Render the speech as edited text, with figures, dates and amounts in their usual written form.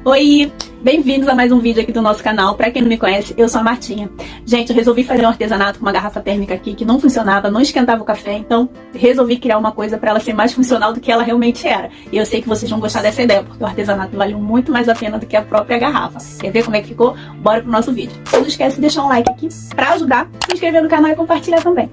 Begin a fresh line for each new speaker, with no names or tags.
Oi, bem-vindos a mais um vídeo aqui do nosso canal. Pra quem não me conhece, eu sou a Martinha. Gente, eu resolvi fazer um artesanato com uma garrafa térmica aqui que não funcionava, não esquentava o café, então resolvi criar uma coisa pra ela ser mais funcional do que ela realmente era. E eu sei que vocês vão gostar dessa ideia, porque o artesanato valeu muito mais a pena do que a própria garrafa. Quer ver como é que ficou? Bora pro nosso vídeo. Não esquece de deixar um like aqui pra ajudar, se inscrever no canal e compartilhar também.